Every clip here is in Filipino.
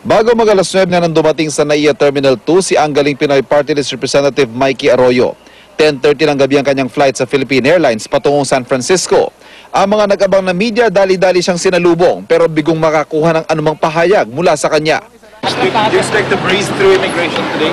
Bago mag-alas 9 na nang dumating sa NAIA Terminal 2 si Anggaling Pinoy Party List Representative Mikey Arroyo. 10:30 ng gabi ang kanyang flight sa Philippine Airlines patungong San Francisco. Ang mga nag-abang na media dali-dali siyang sinalubong pero bigong makakuha ng anumang pahayag mula sa kanya. Do you expect to breeze through immigration today?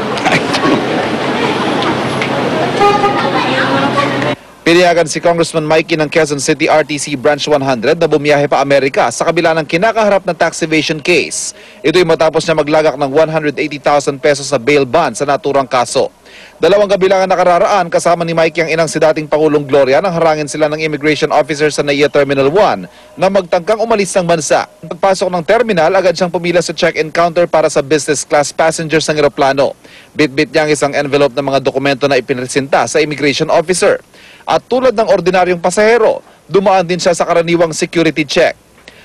Pinayagan si Congressman Mikey ng Quezon City RTC Branch 100 na bumiyahe pa Amerika sa kabila ng kinakaharap na tax evasion case. Ito'y matapos niya maglagak ng 180,000 pesos sa bail bond sa naturang kaso. 2 gabi lang ang nakararaan kasama ni Mikey ang inang si dating Pangulong Gloria nang harangin sila ng immigration officer sa NAIA Terminal 1 na magtangkang umalis ng bansa. Pagpasok ng terminal, agad siyang pumila sa check-in counter para sa business class passengers ng eroplano. Bit-bit niya ang isang envelope ng mga dokumento na ipinresenta sa immigration officer. At tulad ng ordinaryong pasahero, dumaan din siya sa karaniwang security check.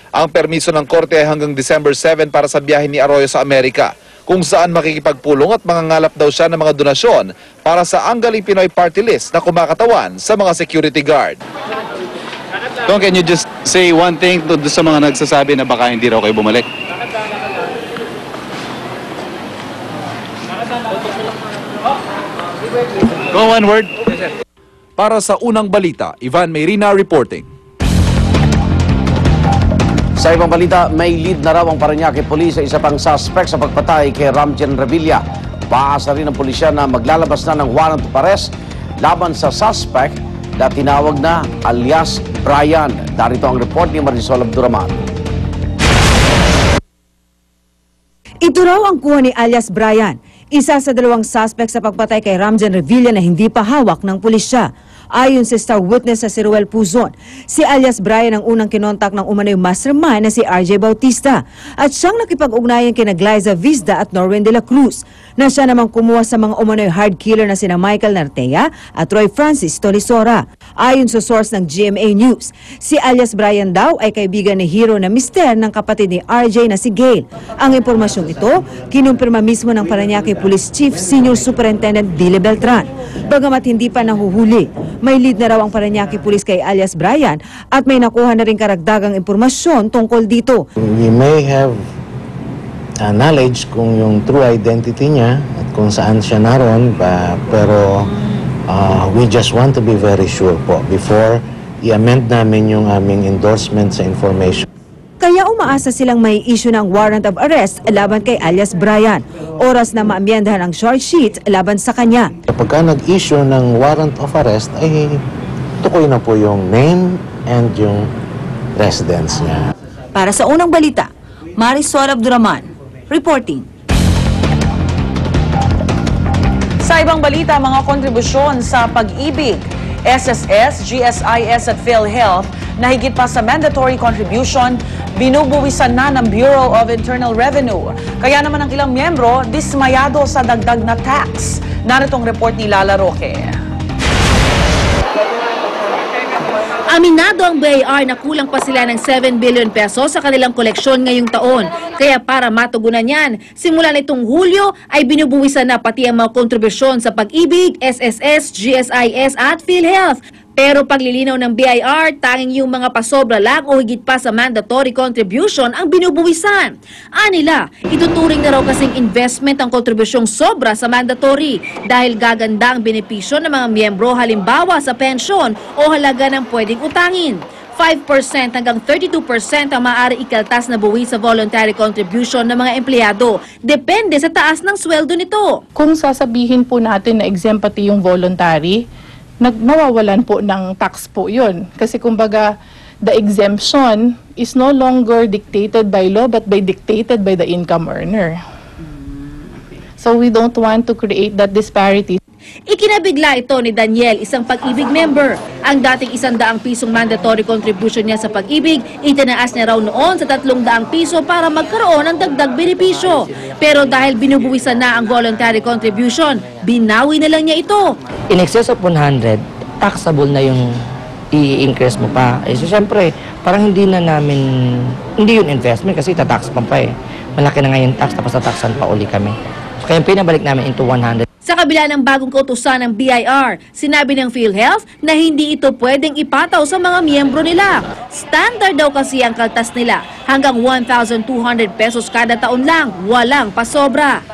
Ang permiso ng korte ay hanggang December 7 para sa biyahe ni Arroyo sa Amerika, kung saan makikipagpulong at mangangalap daw siya ng mga donasyon para sa Anggaling Pinoy Party List na kumakatawan sa mga security guard. Don, can you just say one thing to sa mga nagsasabi na baka hindi raw kayo bumalik? Go, one word. Para sa unang balita, Ivan Mayrina reporting. Sa ibang balita, may lead na raw ang Parañaque Police sa isa pang suspect sa pagpatay kay Ramjen Revilla. Paasa rin ng pulisya na maglalabas na ng warrant of arrest laban sa suspect na tinawag na alias Brian. Darito ang report ni Marisol Abduraman. Ito raw ang kuha ni alias Brian, isa sa 2 suspect sa pagpatay kay Ramjen Revilla na hindi pa hawak ng pulisya. Ayon sa star witness sa si Ruel Puzon, si alias Brian ang unang kinontak ng umano'y mastermind na si RJ Bautista at siyang nakipag-ugnayan kina Glyza Vizda at Norwin de la Cruz na siya namang kumuha sa mga umano'y hard killer na sina Michael Nartea at Roy Francis Tolisora. Ayon sa source ng GMA News, si alias Brian daw ay kaibigan ni hero na mister ng kapatid ni RJ na si Gail. Ang impormasyong ito, kinumpirma mismo ng Parañaque Police Chief Senior Superintendent Dile Beltran. Bagamat hindi pa nahuhuli, may lead na raw ang Parañaque Police kay alias Brian at may nakuha na rin karagdagang impormasyon tungkol dito. We may have knowledge kung yung true identity niya at kung saan siya naroon, pero we just want to be very sure po before i-amend namin yung aming endorsement sa information. Kaya umaasa silang may issue ng warrant of arrest laban kay alias Brian. Oras na maamyendahan ang charge sheet laban sa kanya. Kapag nag-issue ng warrant of arrest, ay tukoy na po yung name and yung residence niya. Para sa unang balita, Marisol Abduraman, reporting. Sa ibang balita, mga kontribusyon sa pag-ibig, SSS, GSIS at PhilHealth na higit pa sa mandatory contribution, binubuwisan na ng Bureau of Internal Revenue. Kaya naman ang ilang miyembro, dismayado sa dagdag na tax. Naritong report ni Lala Roque. Aminado ang BIR na kulang pa sila ng 7 billion pesos sa kanilang koleksyon ngayong taon. Kaya para matugunan yan, simula nitong Hulyo ay binubuwisan na pati ang mga kontribusyon sa pag-ibig, SSS, GSIS at PhilHealth. Pero paglilinaw ng BIR, tanging yung mga pasobra lang o higit pa sa mandatory contribution ang binubuwisan. Anila, ituturing na raw kasing investment ang kontribusyong sobra sa mandatory dahil gaganda ang benepisyo ng mga miyembro halimbawa sa pensyon o halaga ng pwedeng utangin. 5% hanggang 32% ang maaari ikaltas na buwi sa voluntary contribution ng mga empleyado. Depende sa taas ng sweldo nito. Kung sasabihin po natin na exempt pati yung voluntary, nawawalan po ng tax po yun. Kasi kumbaga, the exemption is no longer dictated by law but dictated by the income earner. So we don't want to create that disparity. Ikinabigla ito ni Daniel, isang pag-ibig member. Ang dating 100 pisong mandatory contribution niya sa pag-ibig, itinaas niya raw noon sa 300 piso para magkaroon ng dagdag benepisyo. Pero dahil binubuwisan na ang voluntary contribution, binawi na lang niya ito. In excess of 100, taxable na yung i-increase mo pa. So syempre, parang hindi yun investment kasi tatax pa eh. Malaki na nga yung tax, tapos tataksan pa uli kami. Kaya pinabalik namin into 100. Sa kabila ng bagong kautusan ng BIR, sinabi ng PhilHealth na hindi ito pwedeng ipataw sa mga miyembro nila. Standard daw kasi ang kaltas nila, hanggang 1,200 pesos kada taon lang, walang pasobra.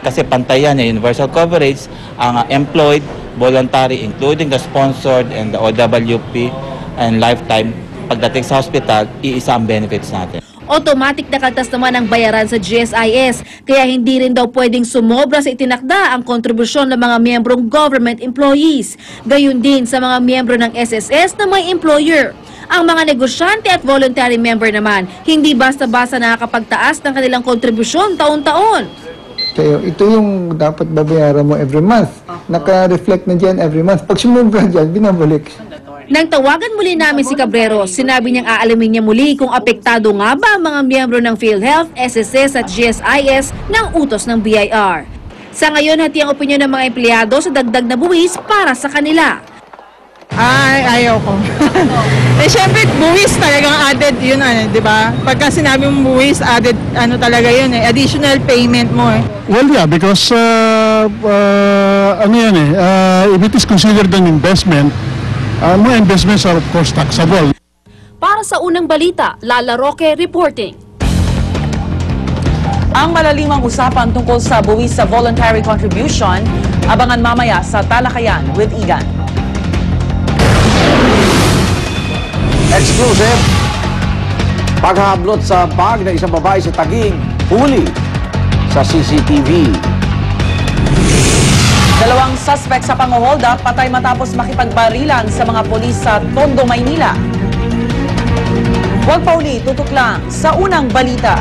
Kasi pantayan na universal coverage, ang employed, voluntary, including the sponsored and the OWP and lifetime, pagdating sa hospital, iisa ang benefits natin. Automatic na kaltas naman ang bayaran sa GSIS, kaya hindi rin daw pwedeng sumobra sa itinakda ang kontribusyon ng mga miyembrong government employees. Gayun din sa mga miyembro ng SSS na may employer. Ang mga negosyante at voluntary member naman, hindi basta-basta nakakapagtaas ng kanilang kontribusyon taon-taon. So, ito yung dapat babayaran mo every month. Naka-reflect na dyan every month. Pag sumubra dyan, binabalik. Nang tawagan muli namin si Cabrero, sinabi niyang aalamin niya muli kung apektado nga ba ang mga miyembro ng PhilHealth, SSS at GSIS ng utos ng BIR. Sa ngayon, hati ang opinyon ng mga empleyado sa dagdag na buwis para sa kanila. Ay, ayaw ko. Siyempre, buwis talagang added yun, di ba? Pagka sinabi mong buwis, added, talaga yun additional payment mo Well, yeah, because, if it is considered an investment, mga investments are of course taxable. Para sa unang balita, Lala Roque reporting. Ang malalimang usapan tungkol sa buwis sa voluntary contribution, abangan mamaya sa Talakayan with Igan. Exclusive. Paghablot sa bag ng isang babae sa Taguig, huli sa CCTV. Dalawang suspect sa pang-hold up, patay matapos makipagbarilan sa mga polis sa Tondo, Maynila. Huwag pa uli, tutok lang sa unang balita.